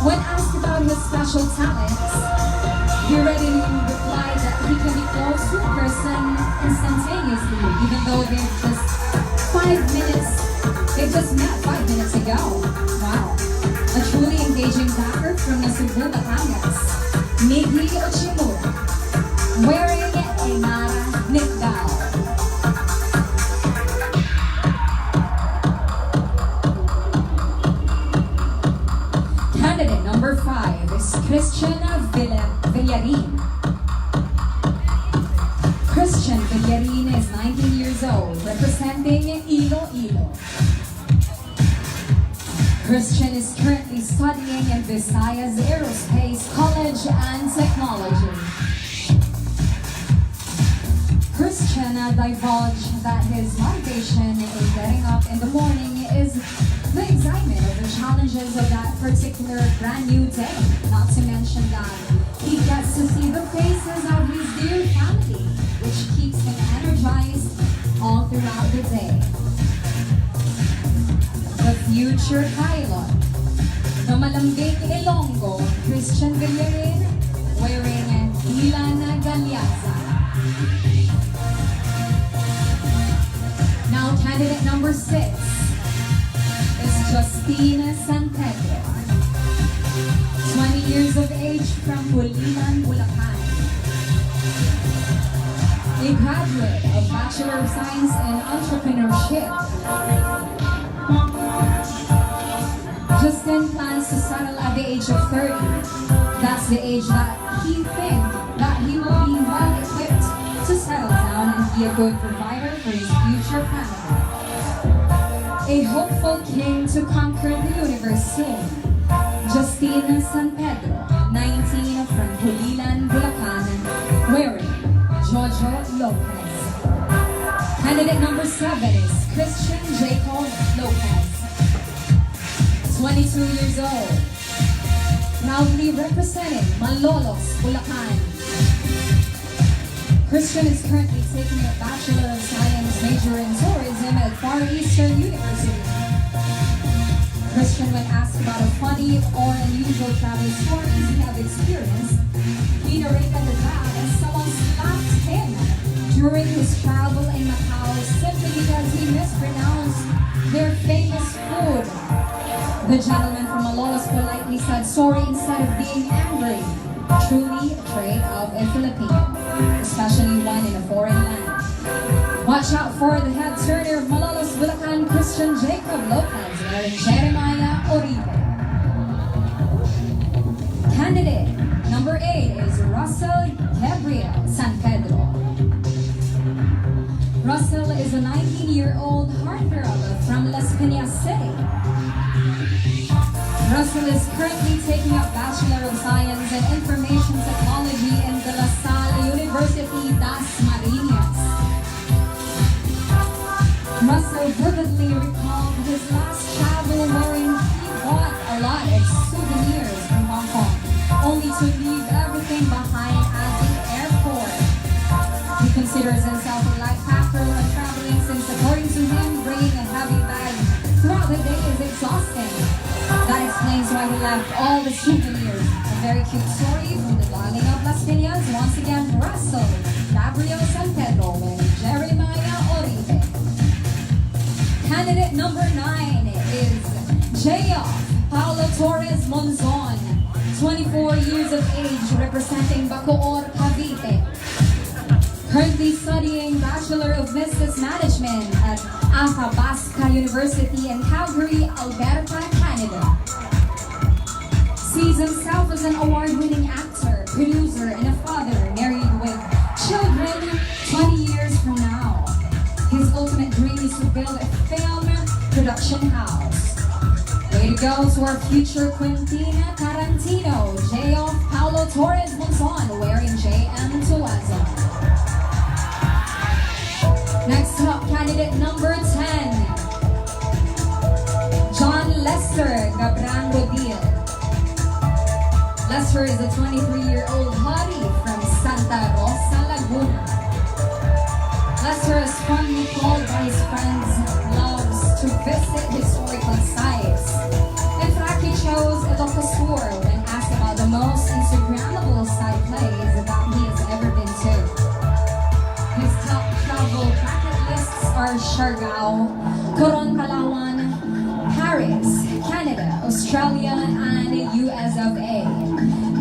When asked about his special talents, he readily replied that he can be close to a person instantaneously, even though they've just met 5 minutes ago. Wow. A truly engaging backer from the Cebu, Batangas, Miggy Ochimura, wearing a Mara Nikdao. Candidate number 5 is Christian Villarin. Christian Villarin is 19 years old, representing Iloilo. Christian is currently studying in Visayas Aerospace College and Technology. Christian divulged that his motivation in getting up in the morning is the excitement of the challenges of that particular brand new day. Not to mention that he gets to see the faces of his dear family, which keeps him energized all throughout the day. The future pilot, the malambing Ilonggo, Christian Villarin, wearing Ilana Galyaza. Now candidate number 6 is Justina San Pedro, 20 years of age from Pulilan, Bulacan. A graduate of Bachelor of Science in Entrepreneurship. Justin plans to settle at the age of 30. That's the age that he thinks that he will be well equipped to settle down and be a good provider for his future family. A hopeful king to conquer the universe soon. Justina San Pedro, 19, from Pulilan, Bulacan, wearing Jojo Lopez. Candidate number 7 is Christian Jacob Lopez, 22 years old, proudly representing Malolos, Bulacan. Christian is currently taking a Bachelor of Science major in tourism at Far Eastern University. Christian, when asked about a funny or unusual travel stories he have experienced, he narrated that as someone slapped him during his travel in Macau simply because he mispronounced their famous food. The gentleman from Malolos politely said sorry instead of being angry. Truly a trait of a Filipino, especially one in a foreign land. Watch out for the head turner of Malolos, Bulacan, Christian Jacob Lopez, wearing Jeremiah Oribe. Candidate number 8 is Russell Gabriel San Pedro. Russell is a 19-year-old heartthrob from Las Piñas City. Russell is currently taking up Bachelor of Science in Information Technology in the La Salle University, Das Marinas. Russell vividly recalled his last travel wherein he bought a lot of souvenirs from Hong Kong, only to leave everything behind at the airport. He considers himself a light packer when traveling since, according to him, bringing a heavy bag throughout the day is exhausting. That explains why he left all the souvenirs. A very cute story from the darling of Las Piñas. Once again, Russell Gabriel San Pedro and Jeremiah Oribe. Candidate number 9 is J.O. Paulo Torres Monzon, 24 years of age, representing Bacoor, Cavite. Currently studying Bachelor of Business Management at Athabasca University in Calgary, Alberta, Canada. Sees himself as an award-winning actor, producer, and a father married with children 20 years from now. His ultimate dream is to build a film production house. Way to go to our future Quintina Tarantino, J.O. Paulo Torres Monzon, wearing J.M. Tuazo. Next up, candidate number 10, John Lester Gabran Rodil. Lester is a 23-year-old hottie from Santa Rosa, Laguna. Lester is fondly called by his friends, loves to visit historical sites. In fact, he chose Ilocos Sur Australia, and US of A.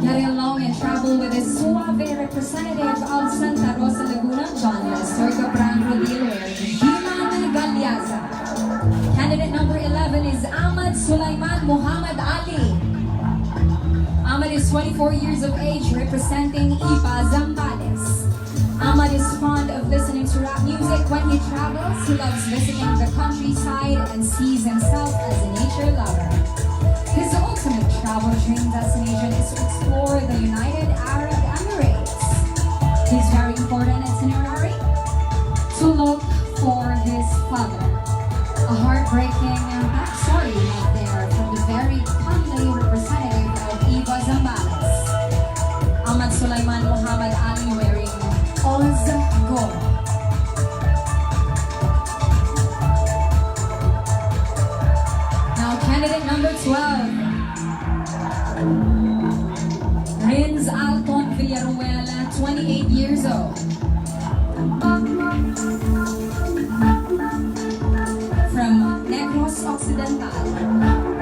Getting along and travel with the suave representative of Santa Rosa Laguna, John Lester Cabran Rodil, Jiman Galyaza. Candidate number 11 is Ahmad Sulaiman Muhammad Ali. Ahmad is 24 years of age, representing Ipa Zambales. Ahmad is fond of listening to rap music when he travels. He loves visiting the countryside and sees himself as a nature lover. His ultimate travel dream destination is to explore the United Arab Emirates. His very important itinerary: to look for his father. A heartbreaking backstory out there from the very comely representative of Iba Zambales, Ahmad Sulaiman Muhammad Ali, wearing Oz Gold. Now, candidate number 12, Renz Alton Villaruela, 28 years old. From Negros Occidental,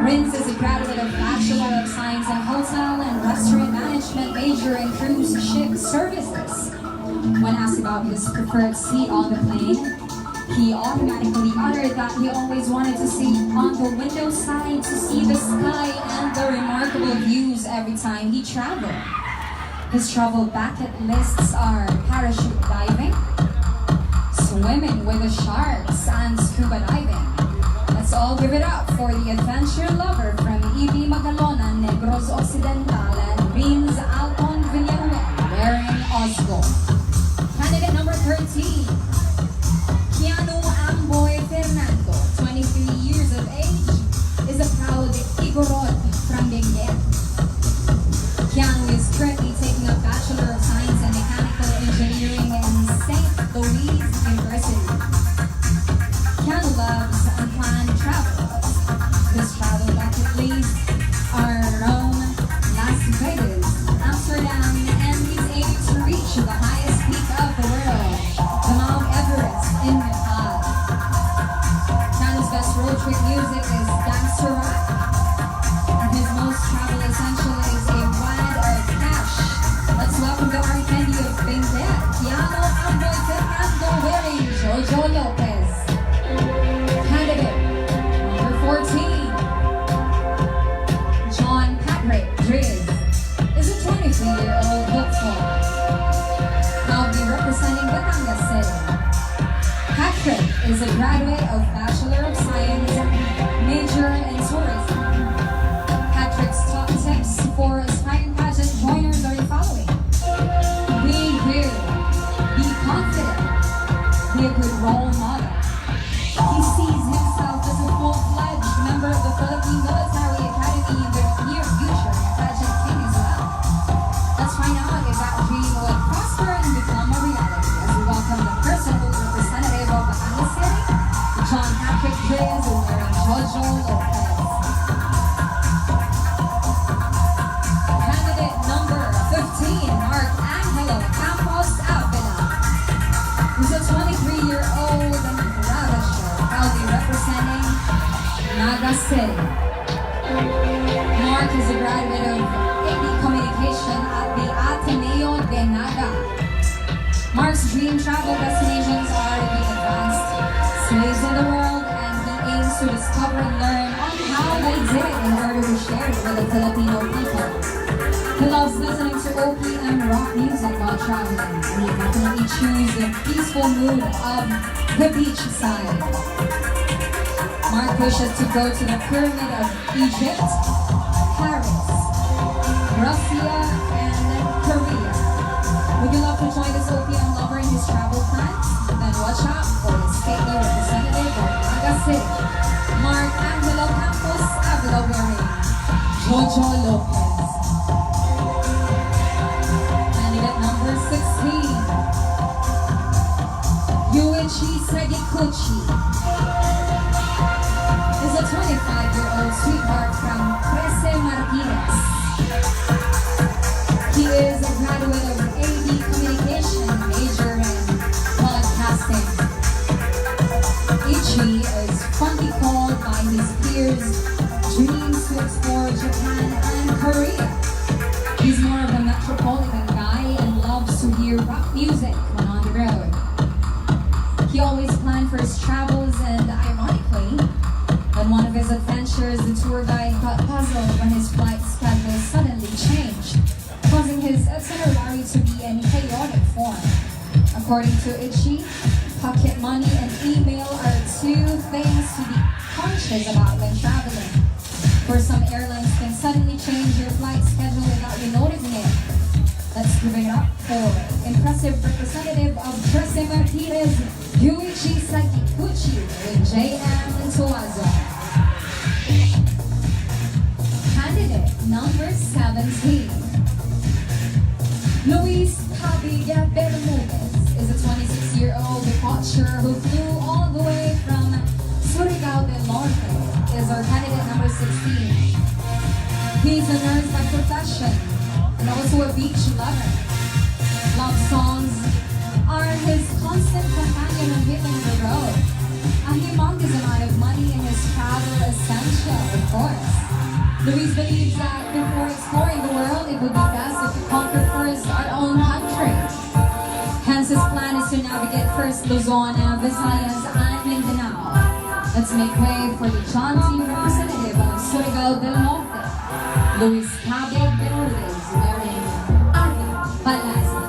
Renz is a graduate of Bachelor of Science in Hotel and Restaurant Management, major in cruise ship services. When asked about his preferred seat on the plane, he automatically uttered that he always wanted to sit on the window side to see the sky and the remarkable views every time he traveled. His travel bucket lists are parachute diving, swimming with the sharks, and scuba diving. Let's all give it up for the adventure lover from EB Magalonan, Negros Occidental, and Renz Alton Villanueva, wearing Osgo. Candidate number 13, Keanu Amboy Fernando, 23 years of age, is a proud Igorod from Benguet. Keanu is currently taking a Bachelor of Science in Mechanical Engineering in St. Louis University. Keanu loves unplanned travel. His travel bucket lists are Rome, Las Vegas, Amsterdam, and he's aiming to reach the highest peak of the world, the Mount Everest in Nepal. Keanu's best road trip music is gangster rap, and his most travel essential is a wad of cash. Let's welcome the art candy of Benguet, Keanu Amboy Fernando, wearing Jojo Lopez. Candidate number 14, John Patrick Driz is a 23-year-old hopeful. Proudly representing Batangas City. Patrick is a graduate of Bachelor of Science, major in tourism. Patrick's top tips for aspiring pageant joiners are the following: be you, be confident, be a good role model. He sees himself as a full-fledged member of the Philippine Military Academy in the near future, a pageant king as well. Let's find out if that dream will prosper and become a reality as we welcome the personal representative of Batangas City, John Patrick Driz, wearing Jojo Lopez. Candidate number 15, Mark Angelo Campos Avila, who's a 23-year-old ravisher, proudly representing Naga City. Mark is a graduate of AD Communication at the Ateneo de Naga. Mark's dream travel destinations are the advanced cities in the world, and he aims to discover and learn on how they did it in order to share it with the Filipino people. He loves listening to OPM rock music while traveling, and he definitely chooses the peaceful mood of the beach side. Mark wishes to go to the Pyramid of Egypt, Paris, Russia, and Korea. Would you love to join this OPM lover in his travel plans? Then watch out for the stately representative of Naga City, Mark Angelo Campos Avila, wearing Jojo Lopez. Candidate number 16, Yuichi Segikuchi is a 25-year-old sweetheart from Trece Martinez. He is a graduate of AD Communication, major in broadcasting. Ichi is fondly called by his peers dreams to explore Japan and Korea. He's more of a metropolitan guy and loves to hear rock music when on the road. He always planned for his travels, and ironically, on one of his adventures, the tour guide got puzzled when his flight schedule suddenly changed, causing his itinerary to be in chaotic form. According to Ichi, pocket money and email are two things to be conscious about when traveling. For some airlines can suddenly change your flight schedule without you noticing it. Let's give it up for impressive representative of Trece Martinez, Yuichi Sakiguchi with JM Tuazo. Candidate number 17. Luis Cabilla Bermudez is a 26-year-old departure who flew all the way from Surigao del Norte. Is our candidate number 16. He's a nurse by profession and also a beach lover. Love songs are his constant companion when hitting the road. A humongous amount of money in his travel essential, of course. Luis believes that before exploring the world, it would be best if we conquer first our own country. Hence, his plan is to navigate first Luzon, Visayas, and Mindanao. Let's make way for the jaunty representative of Surigao del Norte, Luis Cabilla Bermudez, wearing Adi Palaza.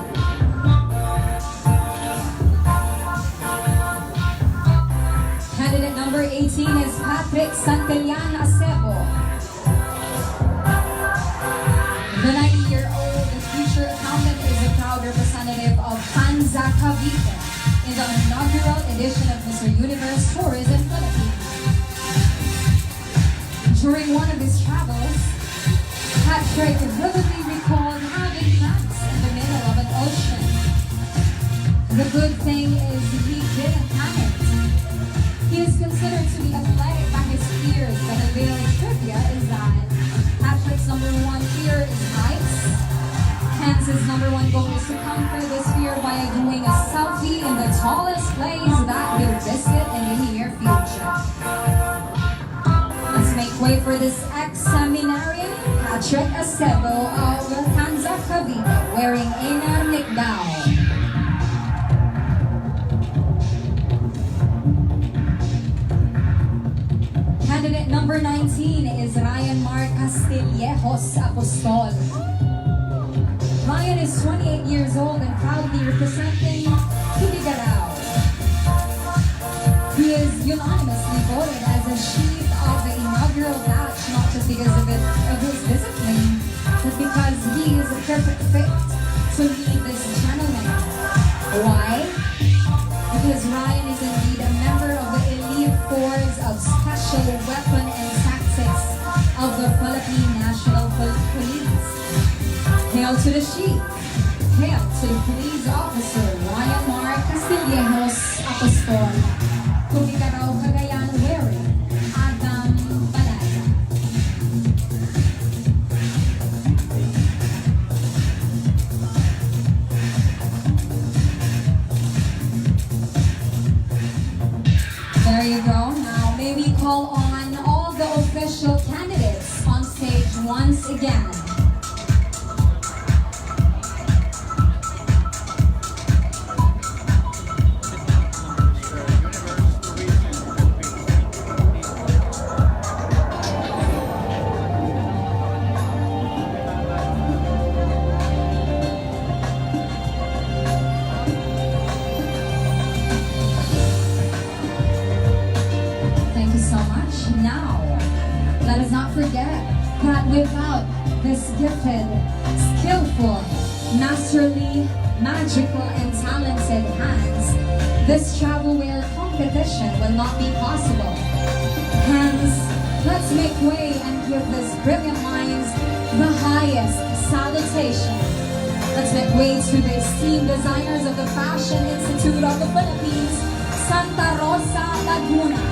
Candidate number 18 is Patrick Santillan Acebo. The 90-year-old future accountant is a proud representative of Panza Cavite in the inaugural edition of Mr. Universe Tourism Philippines. During one of his travels, Patrick vividly recalled having cramps in the middle of an ocean. The good thing is he didn't panic. He is considered to be athletic by his peers, but the real trivia is that Patrick's number one fear is heights. Hence, his number one goal is to conquer this fear by doing a selfie in the tallest place that he'll visit in the near future. Let's make way for this ex-seminarian, Patrick Acebo of Panza Cavite, wearing Inar Nikdao. Candidate number 19 is Ryan Mark Castillejos Apostol. Ryan is 28 years old and proudly representing Tubigarao. He is unanimously voted as a chief of the inaugural batch, not just because of his discipline, but because he is a perfect fit to lead this gentleman. Why? Because Ryan is indeed a member of the elite force of Special Weapon and Tactics of the Philippine National Police. Hail to the chief. Hail to the police officer, Ryan Mark Castillejos Apostol. Tubigarao, Cagayan, wearing Adam Balaya. There you go. Now, may we call on all the official candidates on stage once again. Let us not forget that without this gifted, skillful, masterly, magical, and talented hands, this travelwear competition will not be possible. Hence, let's make way and give these brilliant minds the highest salutation. Let's make way to the esteemed designers of the Fashion Institute of the Philippines, Santa Rosa, Laguna.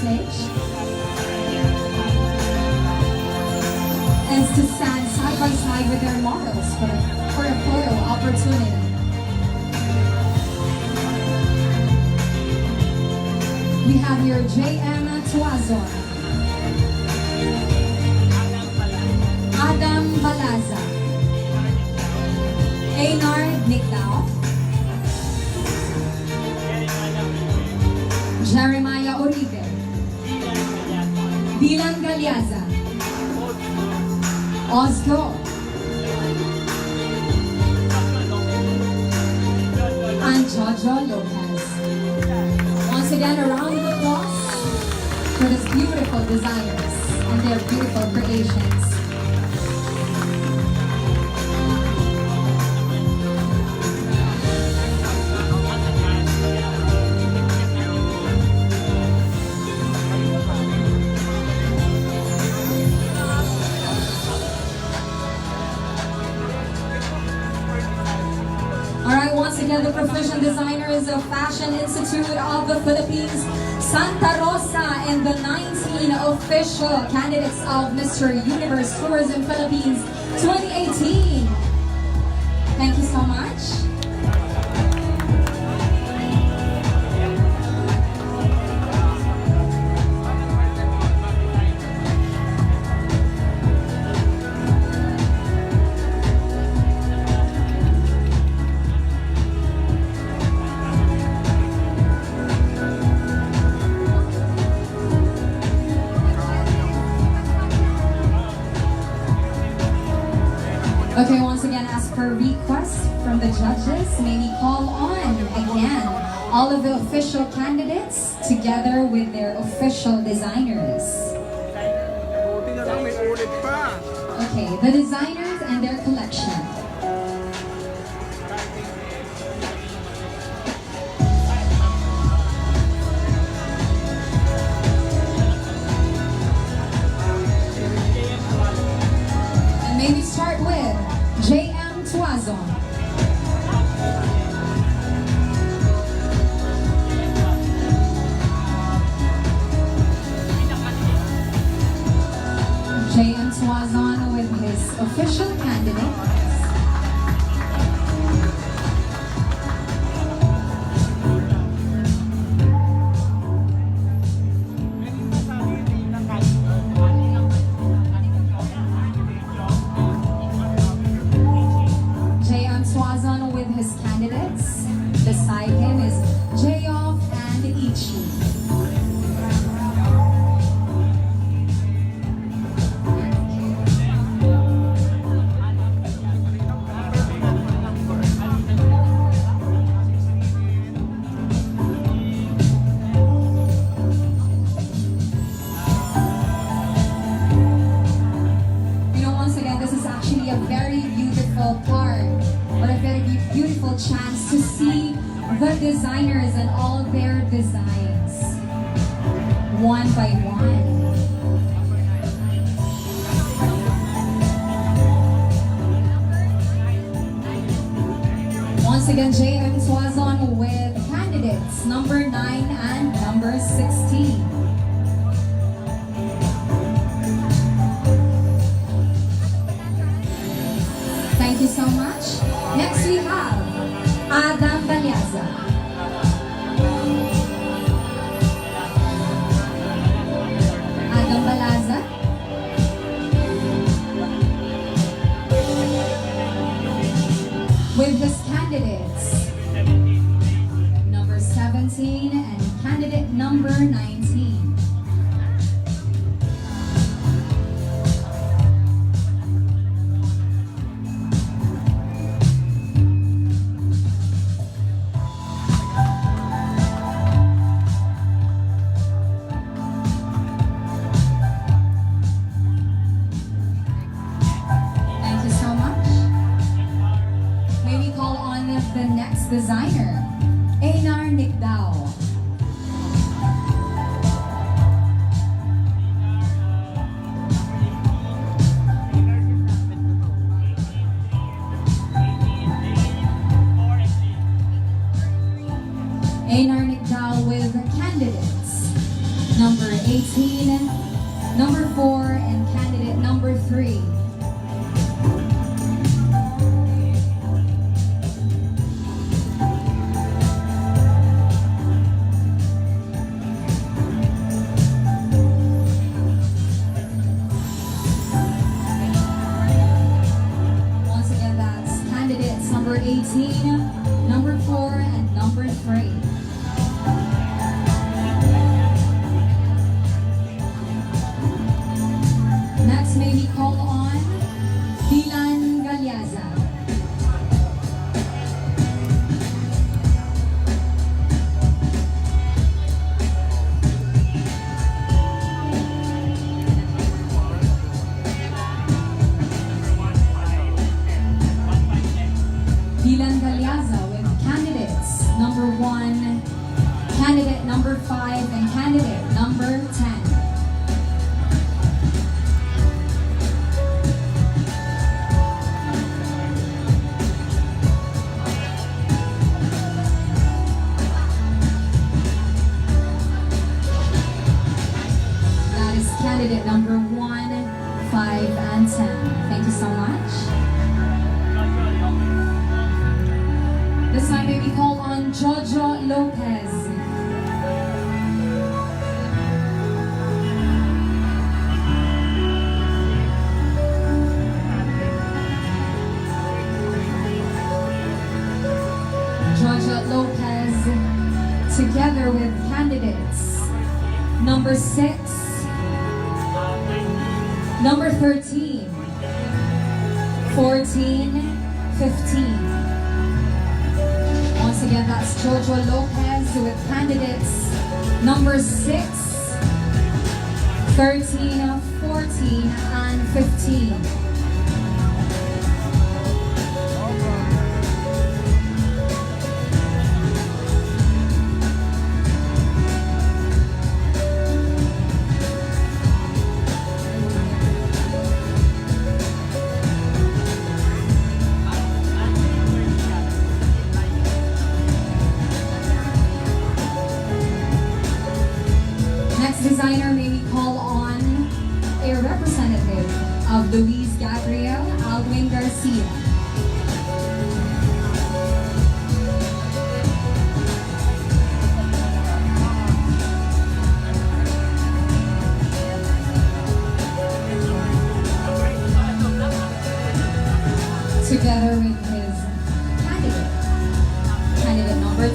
stage. And to stand side by side with their models for a photo opportunity. We have here J.M. Tuazon, Adam Balaza, Einar Nicdao, Jeremiah Oribe, Dylan Galiaza, Osco, and Jojo Lopez. Once again, a round of applause for these beautiful designers and their beautiful creations. Once again, the Professional Designers of Fashion Institute of the Philippines, Santa Rosa, and the 19 official candidates of Mr. Universe Tourism Philippines 2018. Thank you so much. Okay, once again, as per request from the judges, may we call on again all of the official candidates together with their official designers. Okay, the designers and their collection. And may we start with J.M. Tuazon. J.M. Tuazon with his official candidate. With his candidates. Beside him is J.Off and Ichi. You know, once again, this is actually a very beautiful part, or a very beautiful chance to see the designers and all their designs one by one. Once again, J.M. Tuazon with candidates number 9 and number 16. Thank you so much. Next we have Adam Balaza. Adam Balaza. With his candidates number 17 and candidate number 19. The next designer, Einar Nicdao. Einar Nicdao with candidates number 18, number 4, and candidate number 3. Once again, that's candidates number 18, number 4, and number 3. Next, may we call on Dylan Galyaza. Dylan Galyaza with candidates number 1, candidate number 5, and candidate number 10. Candidate number 1, 5, and 10. Thank you so much. This time, may we call on Jojo Lopez. Jojo Lopez, together with candidates number 6, number 13, 14, 15. Once again, that's Jojo Lopez with candidates number 6, 13, 14, and 15. Designer, may we call on a representative of Luis Gabriel Alwin Garcia. Together with his candidate number 2.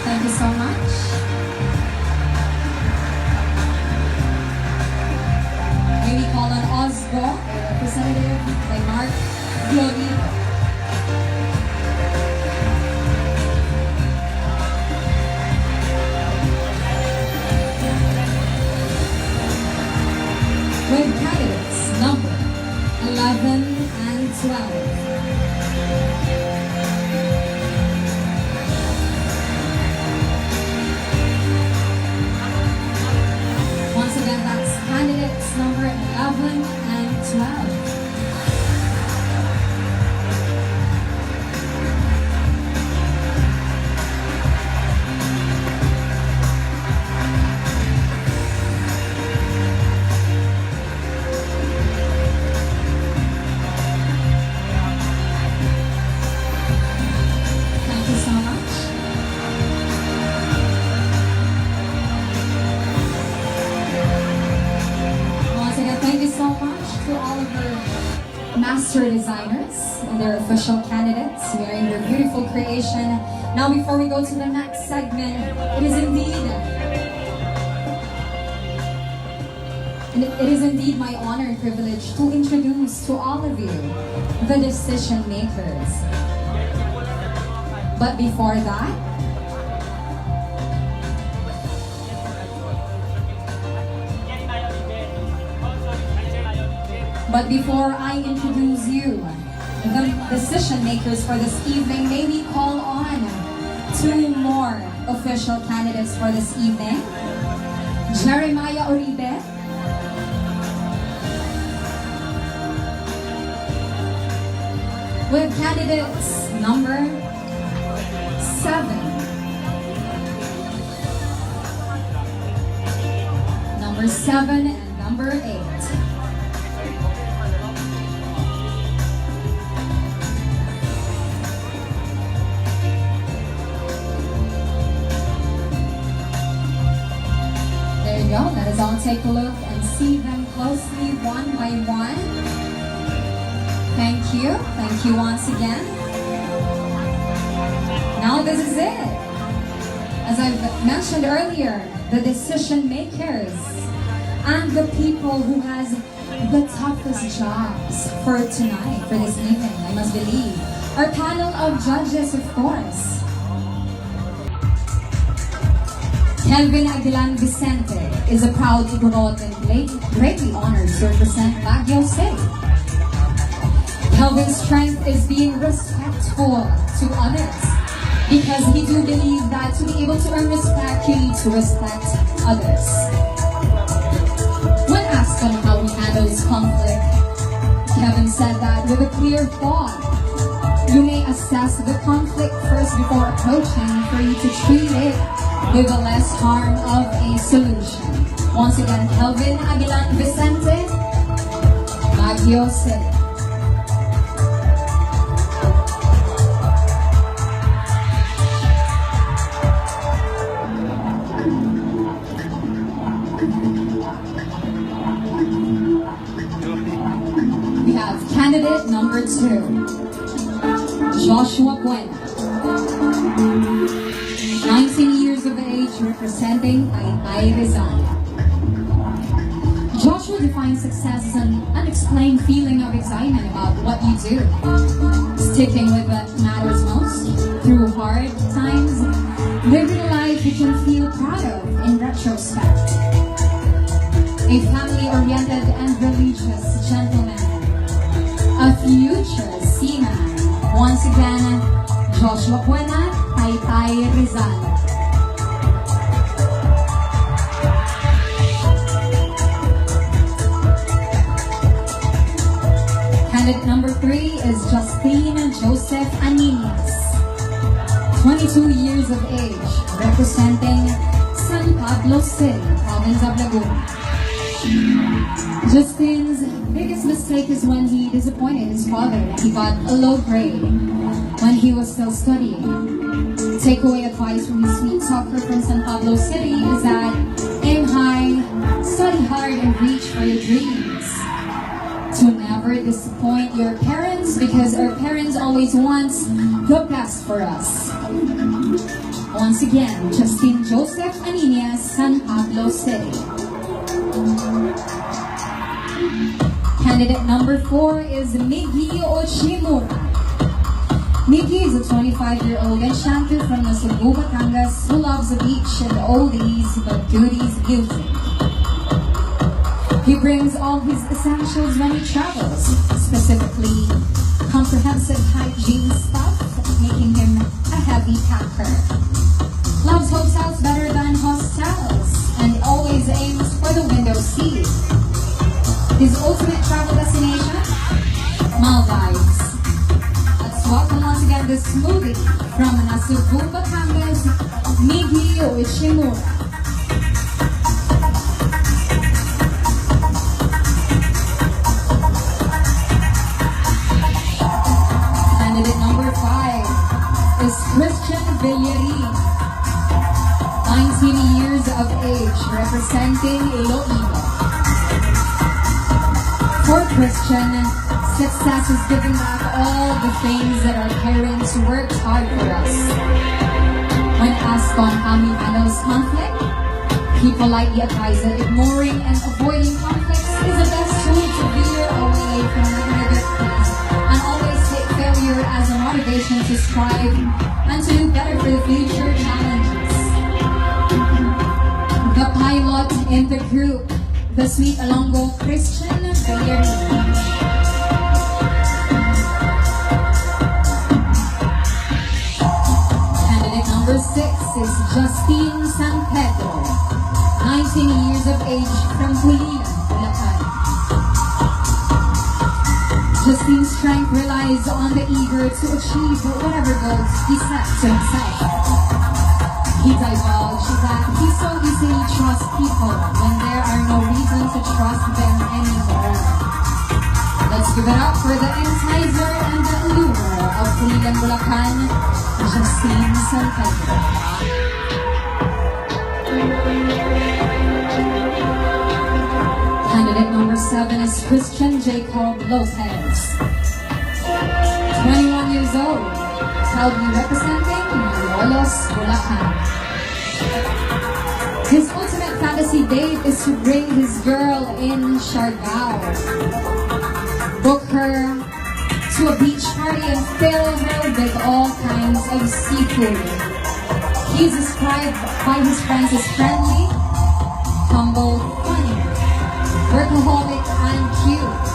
Thank you so much. May we call on Osgo, representative by Mark Glory. With candidates number 11 and 12. Candidates number 11 and 12. Thank you so much. Thank you so much to all of our master designers and their official candidates wearing their beautiful creation. Now, before we go to the next segment, it is indeed my honor and privilege to introduce to all of you the decision makers. But before that, But before I introduce you, the decision makers for this evening, may we call on 2 more official candidates for this evening. Jeremiah Uribe. With candidates number 7, number 7 and number 8. There you go. Let us all take a look and see them closely one by one. Thank you. Thank you once again. Now this is it. As I've mentioned earlier, the decision makers and the people who has the toughest jobs for tonight, for this evening, I must believe. Our panel of judges, of course. Kelvin Aguilan Vicente is a proud Igorot and greatly honored to represent Baguio City. Kelvin's strength is being respectful to others because he do believe that to be able to earn respect, you need to respect others. When asked on how he handles conflict, Kevin said that with a clear thought, you may assess the conflict first before approaching for you to treat it with the less harm of a solution. Once again, Kelvin Aguilan Vicente, Baguio City. We have candidate number 2, Joshua Buena. 19 years of age, representing Aytay Rizal. Joshua defines success as an unexplained feeling of excitement about what you do, sticking with what matters most through hard times, living a life you can feel proud of in retrospect. A family-oriented and religious gentleman, a future seaman. Once again, Joshua Buena, Aytay Rizal. Candidate number 3 is Justine Joseph Aninias, 22 years of age, representing San Pablo City, province of Laguna. Justine's biggest mistake is when he disappointed his father that he got a low grade when he was still studying. Takeaway advice from the sweet talker from San Pablo City is that aim high, study hard, and reach for your dreams. To never disappoint your parents because our parents always want the best for us. Once again, Justine Joseph Aninias, San Pablo City. Candidate number 4 is Miggy Ochimura. Miggy is a 25-year-old enchanter from Cebu, Batangas who loves the beach and oldies but goodies music. He brings all his essentials when he travels, specifically comprehensive hygiene stuff, making him a heavy packer. Loves hotels better than hostels and always aims for the window seat. His ultimate travel destination? Maldives. Let's welcome once again the smoothie from Cebu, Batangas, Miggy Ochimura. Candidate number 5 is Christian Villarin, 19 years of age, representing Iloilo. For Christian, success is giving back all the things that our parents worked hard for us. When asked on how he handles conflict, he politely advised that ignoring and avoiding conflicts is the best tool to veer away from negativity, and always take failure as a motivation to strive and to do better for the future challenges. The pilot in the group, the sweet Alongo Christian Villarin. Candidate number 6 is Justine San Pedro, 19 of age from Pulilan, Bulacan. Justine's strength relies on the eager to achieve whatever goals he sets to himself. He divulged that he so easily trusts people when there are no reason to trust them anymore. Let's give it up for the enticer and the allure of Pulilan, Bulacan, Justine San Pedro. Candidate number 7 is Christian Jacob Lopez. 21 years old, proudly representing Malolos, Bulacan. His ultimate fantasy date is to bring his girl in Siargao, book her to a beach party and fill her with all kinds of seafood. He's described by his friends as friendly, humble, funny, workaholic, and cute.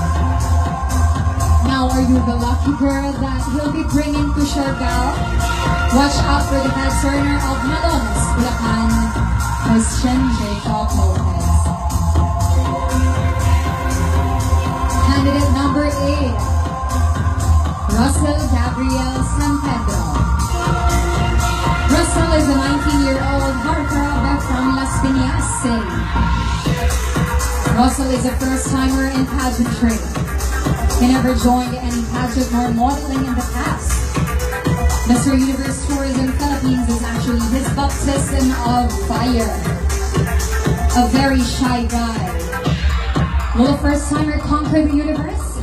Now, are you the lucky girl that he'll be bringing to Siargao? Watch out for the head turner of Malolos, Bulacan, Christian Jacob Lopez. Candidate number 8, Russell Gabriel San Pedro. Russell is a 19-year-old heartthrob from Las Piñas City. Russell is a first-timer in pageantry. He never joined any pageant nor modeling in the past. Mr. Universe Tourism Philippines is actually his baptism of fire. A very shy guy. Will a first-timer conquer the universe?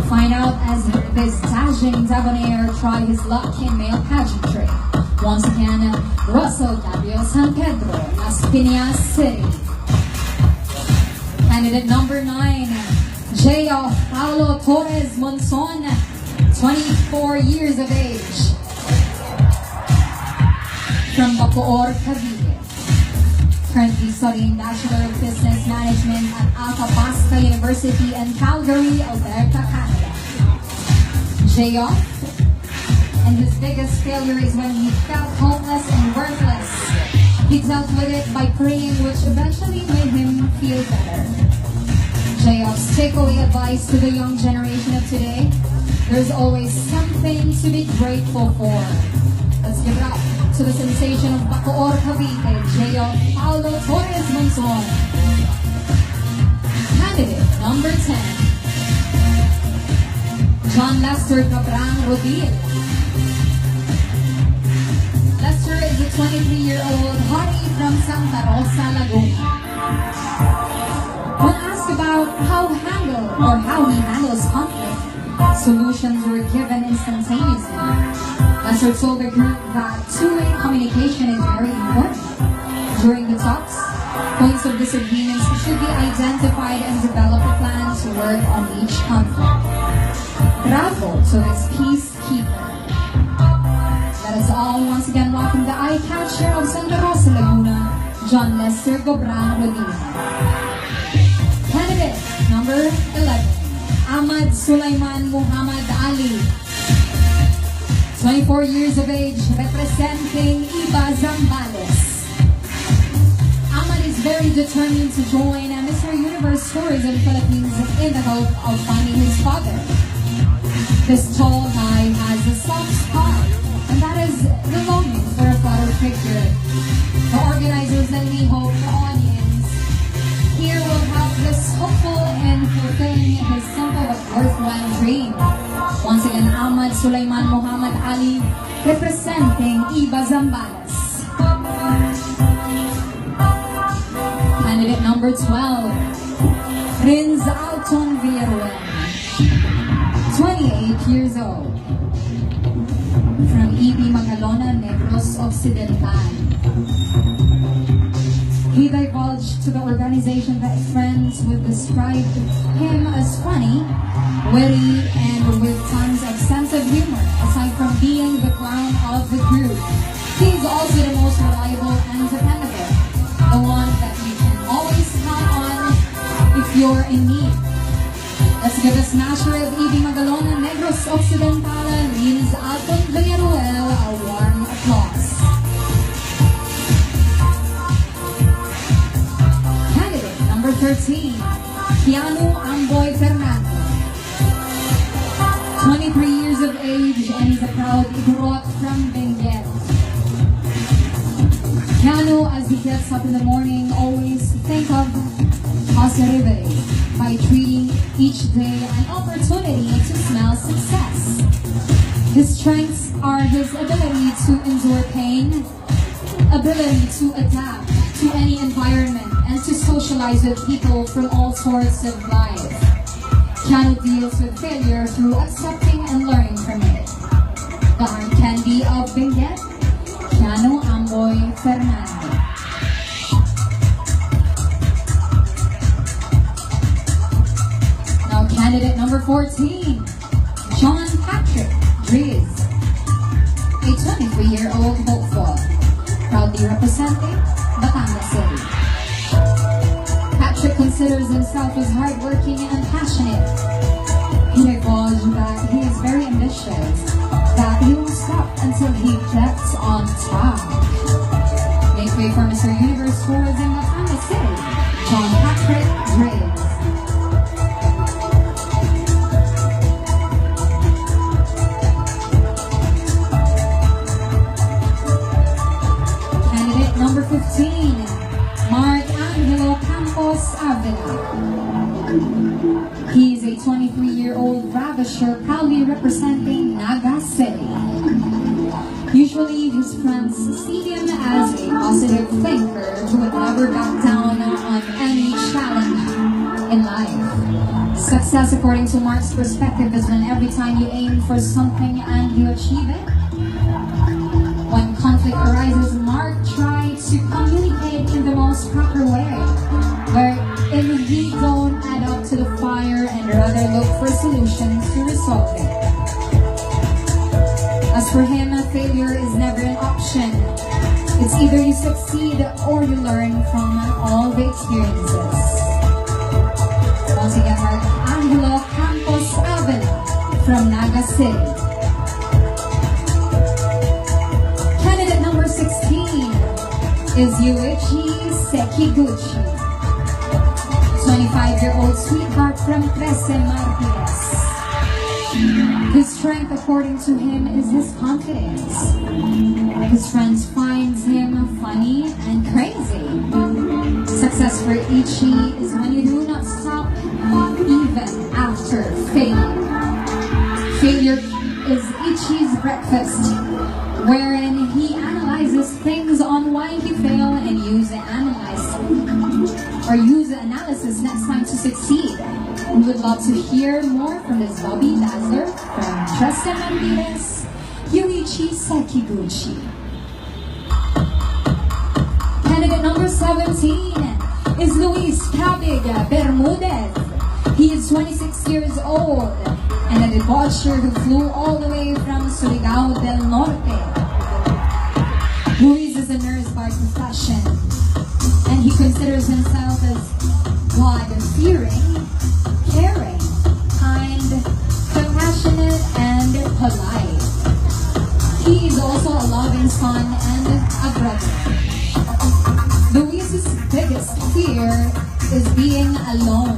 Find out as this dashing debonair try his luck in male pageantry. Once again, Russell Gabriel San Pedro, Las Piñas City. Candidate number 9, J.O. Paulo Torres Monzon, 24 years of age. From Bacoor, Cavite. Currently studying Bachelor of Business Management at Athabasca University in Calgary, Alberta, Canada. J.O. and his biggest failure is when he felt hopeless and worthless. He dealt with it by praying, which eventually made him feel better. J.O.'s takeaway advice to the young generation of today: there's always something to be grateful for. Let's give it up to the sensation of Bacoor, Cavite, J.O. Paulo Torres Monzon. Candidate number 10, John Lester Cabrang Rodil. Lester is a 23-year-old hottie from Santa Rosa, Laguna. When asked about how he handles conflict, solutions were given instantaneously. Lester told the group that two-way communication is very important. During the talks, points of disagreements should be identified and develop a plan to work on each conflict. Bravo to this peacekeeper. Let us all once again welcome the eye-catcher of Santa Rosa, Laguna, John Lester Cabrang Rodil. Candidate number 11, Ahmad Sulaiman Muhammad Ali. 24 years of age, representing Iba Zambales. Ahmad is very determined to join Mr. Universe Tourism Philippines in the hope of finding his father. This tall guy has a soft spot, and that is the longing for a father figure. The organizers and we hope the audience here will help this hopeful in fulfilling his simple but worthwhile dream. Once again, Ahmad Sulaiman Muhammad Ali, representing Iba Zambales. Candidate number 12, Prince Alton Villaruel, 28 years old. From E.B. Magalona, Negros Occidental. He divulged to the organization that friends would describe him as funny, witty, and with tons of sense of humor. Aside from being the clown of the group, he's also the most reliable and dependable. The one that you can always count on if you're in need. Let's give the smasher of E.B. Magalona, Negros Occidental, Prince Alton Villaruel a warm applause. Candidate 14, Keanu Amboy Fernando. 23 years of age and he's a proud Igorot from Benguet. Keanu, as he gets up in the morning, always think of positivity by treating each day an opportunity to smell success. His strengths are his ability to endure pain, ability to adapt to any environment, and to socialize with people from all sorts of life. Keanu deals with failure through accepting and learning from it. The arm candy of Benguet, Keanu Amboy Fernando. Now candidate number 14, John Patrick Driz, a 23-year-old hopeful, proudly representing Batangas City. Patrick considers himself as hardworking and passionate. He acknowledges that he is very ambitious, that he won't stop until he gets on top. Make way for Mr. Universe Tours in Batangas City, John Patrick Driz. Candidate number 15, Mark Angelo Campos Avila. He is a 23-year-old ravisher proudly representing Naga City. Usually his friends see him as a positive thinker who would never back down on any challenge in life. Success, according to Mark's perspective, is when every time you aim for something and you achieve it. When conflict arises, Mark tries to communicate in the most proper way, wherein he don't add up to the fire and rather look for solutions to resolve it. As for him, failure is never an option. It's either you succeed or you learn from all the experiences. Once again, Mark Angelo Campos Avila from Naga City. Candidate number 16 is Yuichi Sekiguchi, 25-year-old sweetheart from Trece Martires. His strength, according to him, is his confidence. His friends find him funny and crazy. Success for Ichi is when you do not stop even after failure. Failure is Ichi's breakfast, wherein he analyzes things on why he failed and use the analysis next time to succeed. We would love to hear more from Ms. Bobby Dazzler from Trece Martires, Yuichi Sekiguchi. Candidate number 17 is Luis Cabig Bermudez. He is 26 years old and a debaucher who flew all the way from Surigao del Norte. Luis is a nurse by profession, and he considers himself as God-fearing, caring, kind, compassionate, and polite. He is also a loving son and a brother. Luis's biggest fear is being alone.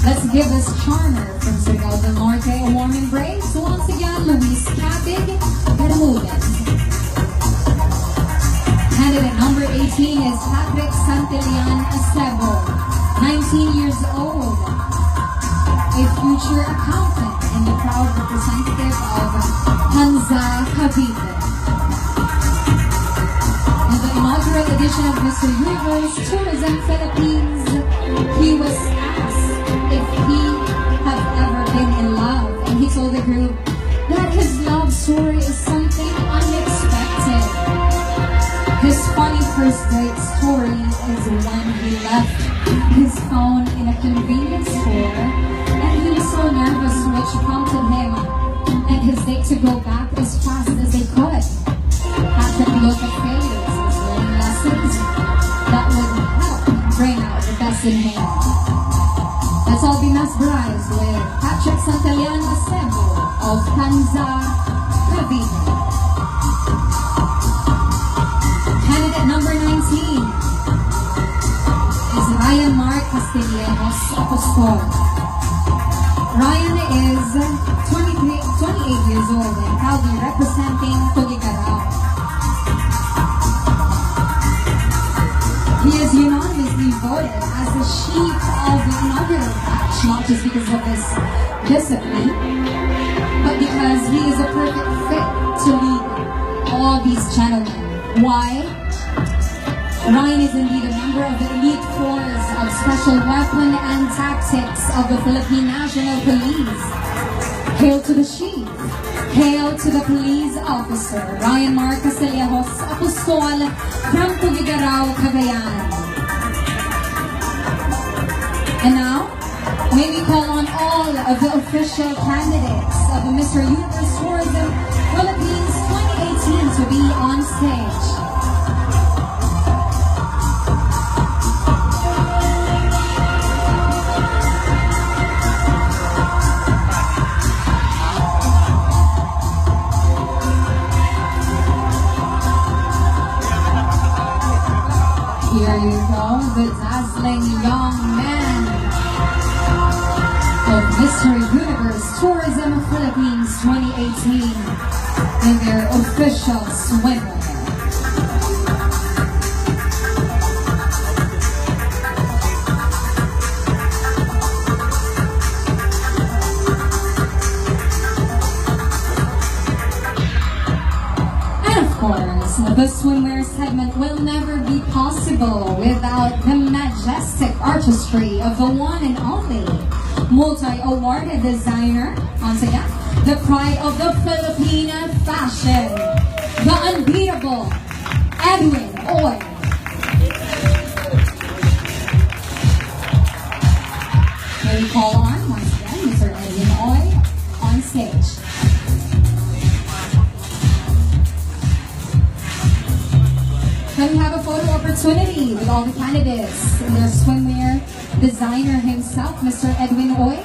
Let's give this charmer from Surigao del Norte a warm embrace. Once again, Luis Cabig Bermudez. Candidate number 18 is Patrick Santillan Acebo, 19 years old, a future accountant and the proud representative of Hansa Cavite. In the inaugural edition of Mr. Universe Tourism Philippines, he was asked if he had ever been in love, and he told the group that his love story is something unexpected. His funny first date story is when he left his phone in a convenience store and he was so nervous, which prompted him and his date to go back as fast as they could. Patrick looked at failures as learning lessons that would help bring out the best in him. Let's all be mesmerized with Patrick Santillan Acebo of Hansa Cavite. Candidate number 19 is Ryan Mark Apostol. Ryan is 28 years old and proudly representing Tugigarao. He is unanimously voted as the chief of the inaugural batch, not just because of his discipline, but because he is a perfect fit to lead all these gentlemen. Why? Ryan is indeed a member of the elite force of Special Weapon and Tactics of the Philippine National Police. Hail to the chief. Hail to the police officer, Ryan Marcos Apostol from Tugigarao, Cagayan. And now, may we call on all of the official candidates of the Mr. Universe Tourism Philippines 2018 to be on stage. Here you go, the dazzling young man of Mr. Universe Tourism Philippines 2018 in their official swimwear. The swimwear segment will never be possible without the majestic artistry of the one and only multi-awarded designer, once again, the pride of the Philippine fashion, the unbeatable Edwin Oy. May we call on, once again, Mr. Edwin Oy on stage. Can we have a photo opportunity with all the candidates and their swimwear designer himself, Mr. Edwin Oy?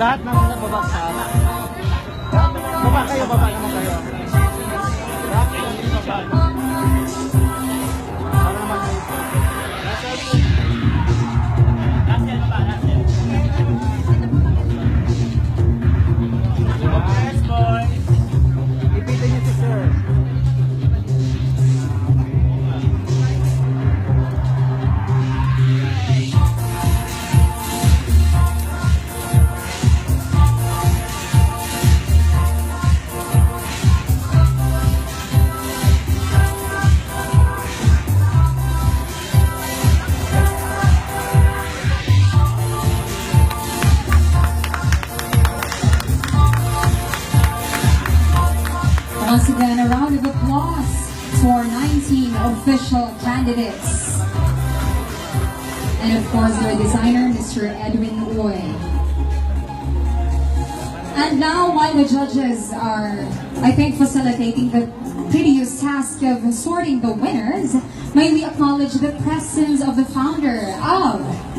Lahat ng mga babagsak. Baba kayo, baba naman kayo. Lahat ng baba. Para naman kayo. Yes, boy. Ipitin niyo si sir. Once again, a round of applause to our 19 official candidates. And of course, their designer, Mr. Edwin Uy. And now, while the judges are, I think, facilitating the tedious task of sorting the winners, may we acknowledge the presence of the founder of